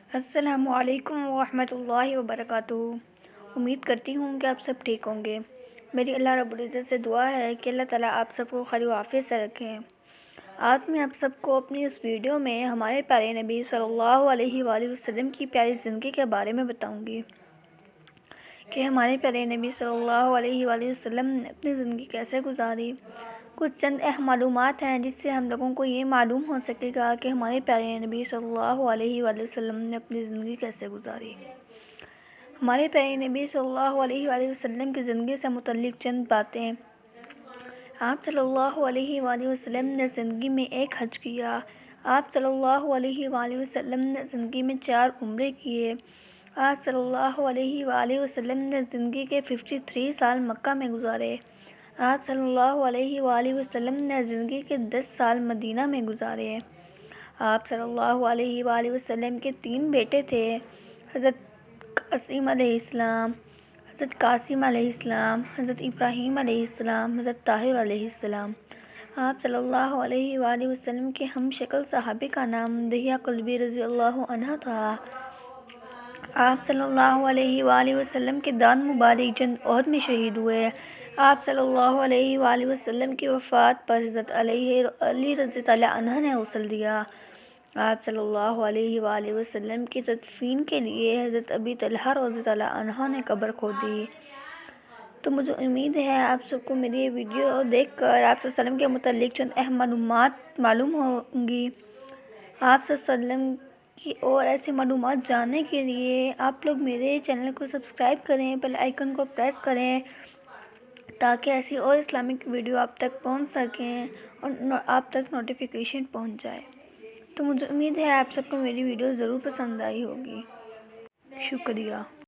السلام علیکم ورحمۃ اللہ وبرکاتہ۔ امید کرتی ہوں کہ آپ سب ٹھیک ہوں گے۔ میری اللہ رب العزت سے دعا ہے کہ اللہ تعالیٰ آپ سب کو خیر و عافیت سے رکھیں۔ آج میں آپ سب کو اپنی اس ویڈیو میں ہمارے پیارے نبی صلی اللہ علیہ وآلہ وسلم کی پیاری زندگی کے بارے میں بتاؤں گی کہ ہمارے پیارے نبی صلی اللہ علیہ وآلہ وسلم نے اپنی زندگی کیسے گزاری۔ کچھ چند اہم معلومات ہیں جس سے ہم لوگوں کو یہ معلوم ہو سکے گا کہ ہمارے پیارے نبی صلی اللہ علیہ وآلہ وسلم نے اپنی زندگی کیسے گزاری۔ ہمارے پیارے نبی صلی اللہ علیہ وآلہ وسلم کی زندگی سے متعلق چند باتیں۔ آپ صلی اللہ علیہ وآلہ وسلم نے زندگی میں ایک حج کیا۔ آپ صلی اللہ علیہ وآلہ وسلم نے زندگی میں 4 عمرے کیے۔ آپ صلی اللہ علیہ وآلہ وسلم نے زندگی کے 53 سال مکہ میں گزارے۔ آپ صلی اللہ علیہ وآلہ وسلم نے زندگی کے 10 سال مدینہ میں گزارے۔ آپ صلی اللہ علیہ وآلہ وسلم کے 3 بیٹے تھے، حضرت قاسم علیہ السلام، حضرت قاسم علیہ السلام، حضرت ابراہیم علیہ السلام، حضرت طاہر علیہ السلام۔ آپ صلی اللہ علیہ وآلہ وسلم کے ہم شکل صحابی کا نام دہیہ کلبی رضی اللہ عنہ تھا۔ آپ صلی اللہ علیہ وآلہ وسلم کے دانت مبارک جنگ احد میں شہید ہوئے۔ آپ صلی اللہ علیہ وآلہ وسلم کی وفات پر حضرت علی رضی اللہ عنہ نے غسل دیا۔ آپ صلی اللہ علیہ وآلہ وسلم کی تدفین کے لیے حضرت ابی طلحہ رضی اللہ عنہ نے قبر کھودی۔ تو مجھے امید ہے آپ سب کو میری یہ ویڈیو دیکھ کر آپ صلی اللہ علیہ وسلم کے متعلق چند اہم معلومات معلوم ہوں گی۔ آپ صلی اللہ علیہ وسلم کی اور ایسی معلومات جاننے کے لیے آپ لوگ میرے چینل کو سبسکرائب کریں، بیل آئیکن کو پریس کریں تاکہ ایسی اور اسلامک ویڈیو آپ تک پہنچ سکیں اور آپ تک نوٹیفیکیشن پہنچ جائے۔ تو مجھے امید ہے آپ سب کو میری ویڈیو ضرور پسند آئی ہوگی۔ شکریہ۔